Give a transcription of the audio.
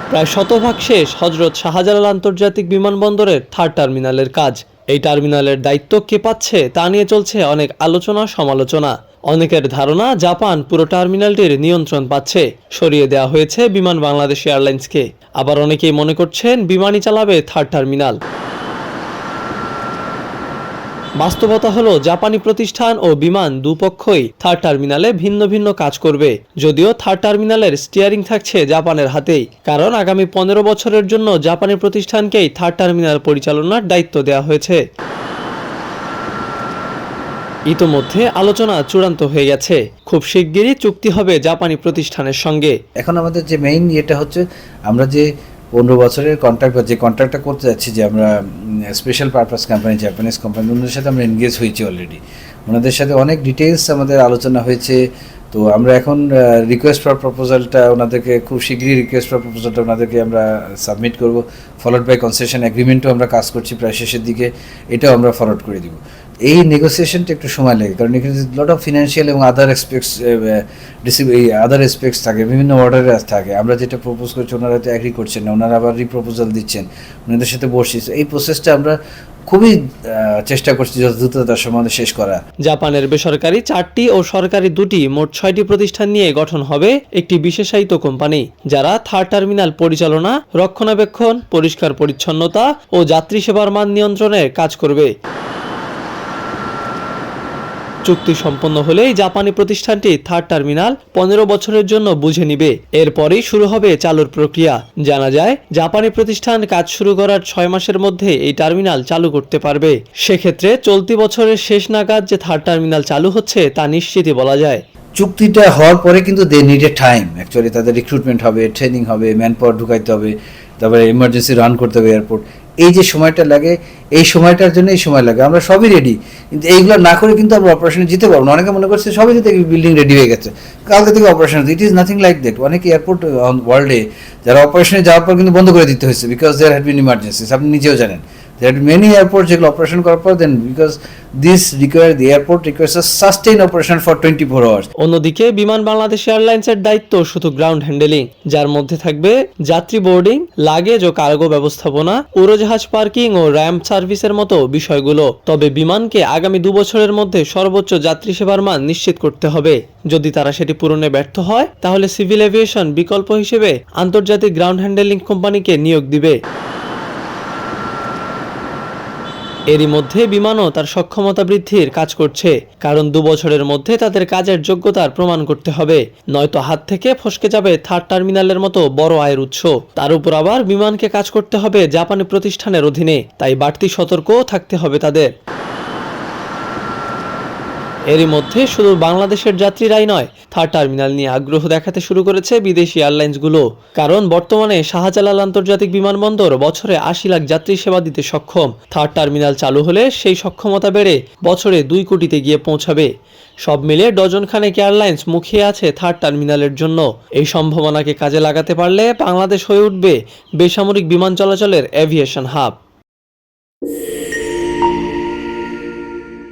প্রায় শতভাগ শেষ হজরত শাহজালাল আন্তর্জাতিক বিমানবন্দরের থার্ড টার্মিনালের কাজ। এই টার্মিনালের দায়িত্ব কে পাচ্ছে তা নিয়ে চলছে অনেক আলোচনা সমালোচনা। অনেকের ধারণা জাপান পুরো টার্মিনালটির নিয়ন্ত্রণ পাচ্ছে, সরিয়ে দেওয়া হয়েছে বিমান বাংলাদেশ এয়ারলাইন্সকে। আবার অনেকেই মনে করছেন বিমানই চালাবে থার্ড টার্মিনাল। বাস্তবতা হলো জাপানি প্রতিষ্ঠান ও বিমান দুপক্ষই থার্ড টার্মিনালে ভিন্ন ভিন্ন কাজ করবে। যদিও থার্ড টার্মিনালের স্টিয়ারিং থাকছে জাপানের হাতেই, কারণ আগামী 15 বছরের জন্য জাপানি প্রতিষ্ঠানকেই থার্ড টার্মিনাল পরিচালনার দায়িত্ব দেওয়া হয়েছে। ইতোমধ্যে আলোচনা চূড়ান্ত হয়ে গেছে, খুব শিগগিরই চুক্তি হবে জাপানি প্রতিষ্ঠানের সঙ্গে। এখন আমাদের যে মেইন ইয়েটা হচ্ছে, আমরা যে 15 বছরের কন্ট্রাক্ট বা যে কন্ট্রাক্টটা করতে যাচ্ছি, যে আমরা special purpose company, Japanese company, ওনাদের সাথে আমরা এনগেজ হয়েছি অলরেডি। ওনাদের সাথে অনেক ডিটেলস আমাদের আলোচনা হয়েছে। তো আমরা এখন রিকোয়েস্ট ফর প্রপোজালটা ওনাদেরকে খুব শীঘ্রই ওনাদেরকে আমরা সাবমিট করব। ফলোড বাই কনসেশন এগ্রিমেন্টও আমরা কাজ করছি প্রায় শেষের দিকে, এটাও আমরা ফরওয়ার্ড করে দিব। এই নেগোসিয়েশনটা একটু সময় লাগে, কারণ এখানে লট অফ ফিনান্সিয়াল এবং আদার এসপেক্টস থাকে, বিভিন্ন অর্ডারে থাকে। আমরা যেটা প্রপোজ করছি ওনারা হয়তো অ্যাগ্রি করছেন না, ওনারা আবার রিপ্রপোজাল দিচ্ছেন, ওনাদের সাথে বসছি। এই প্রসেসটা আমরা খুবই চেষ্টা করছি যত দ্রুততার সমাধান শেষ করা। জাপানের বেসরকারি 4টি ও সরকারি 2টি মোট 6টি প্রতিষ্ঠান নিয়ে গঠন হবে একটি বিশেষায়িত কোম্পানি, যারা থার্ড টার্মিনাল পরিচালনা, রক্ষণাবেক্ষণ, পরিষ্কার পরিচ্ছন্নতা ও যাত্রী সেবার মান নিয়ন্ত্রণের কাজ করবে। চুক্তি সম্পন্ন হলেই জাপানি প্রতিষ্ঠানটি থার্ড টার্মিনাল 15 বছরের জন্য বুঝে নিবে। এরপরই শুরু হবে চালুর প্রক্রিয়া। জানা যায় জাপানি প্রতিষ্ঠান কাজ শুরু করার 6 মাসের মধ্যে এই টার্মিনাল চালু করতে পারবে। সেক্ষেত্রে চলতি বছরের শেষ নাগাদ যে থার্ড টার্মিনাল চালু হচ্ছে তা নিশ্চিতই বলা যায়। চুক্তিটা হওয়ার পরে কিন্তু they need a time, actually তাদের রিক্রুটমেন্ট হবে, ট্রেনিং হবে, ম্যান পাওয়ার ঢুকাইতে হবে, তারপরে ইমার্জেন্সি রান করতে হবে এয়ারপোর্ট। এই যে সময়টা লাগে, এই সময়টার জন্য এই সময় লাগে। আমরা সবই রেডি, কিন্তু এইগুলো না করে কিন্তু আমরা অপারেশনে যেতে পারবো না। অনেকে মনে করছে সবই যেতে বিল্ডিং রেডি হয়ে গেছে, কালকে থেকে operation. It is nothing like that. অনেক এয়ারপোর্ট ওয়ার্ল্ডে যারা অপারেশনে যাওয়ার পর কিন্তু বন্ধ করে দিতে হয়েছে, because there had been emergencies. আপনি নিজেও জানেন, there are many airports যেগুলো অপারেশন করার পর দেন, because the airport requires a sustained operation for 24 hours. অন্যদিকে বিমান বাংলাদেশ এয়ারলাইন্সের দায়িত্ব শুধু গ্রাউন্ড হ্যান্ডেলিং, যার মধ্যে থাকবে যাত্রী বোর্ডিং, লাগেজ ও কার্গো ব্যবস্থাপনা, উড়োজাহাজ পার্কিং ও র্যাম্প সার্ভিসের মতো বিষয়গুলো। তবে বিমানকে আগামী 2 বছরের মধ্যে সর্বোচ্চ যাত্রী সেবার মান নিশ্চিত করতে হবে। যদি তারা সেটি পূরণে ব্যর্থ হয়, তাহলে সিভিল এভিয়েশন বিকল্প হিসেবে আন্তর্জাতিক গ্রাউন্ড হ্যান্ডেলিং কোম্পানিকে নিয়োগ দিবে। এরই মধ্যে বিমানও তার সক্ষমতা বৃদ্ধির কাজ করছে, কারণ 2 বছরের মধ্যে তাদের কাজের যোগ্যতার প্রমাণ করতে হবে, নয়তো হাত থেকে ফসকে যাবে থার্ড টার্মিনালের মতো বড় আয়ের উৎস। তার উপর আবার বিমানকে কাজ করতে হবে জাপানি প্রতিষ্ঠানের অধীনে, তাই বাড়তি সতর্কও থাকতে হবে তাদের। এরই মধ্যে শুধু বাংলাদেশের যাত্রীরাই নয়, থার্ড টার্মিনাল নিয়ে আগ্রহ দেখাতে শুরু করেছে বিদেশি এয়ারলাইন্সগুলো। কারণ বর্তমানে শাহজালাল আন্তর্জাতিক বিমানবন্দর বছরে 80 লাখ যাত্রী সেবা দিতে সক্ষম। থার্ড টার্মিনাল চালু হলে সেই সক্ষমতা বেড়ে বছরে 2 কোটিতে গিয়ে পৌঁছাবে। সব মিলে ডজনখানেক এয়ারলাইন্স মুখিয়ে আছে থার্ড টার্মিনালের জন্য। এই সম্ভাবনাকে কাজে লাগাতে পারলে বাংলাদেশ হয়ে উঠবে বেসামরিক বিমান চলাচলের এভিয়েশন হাব।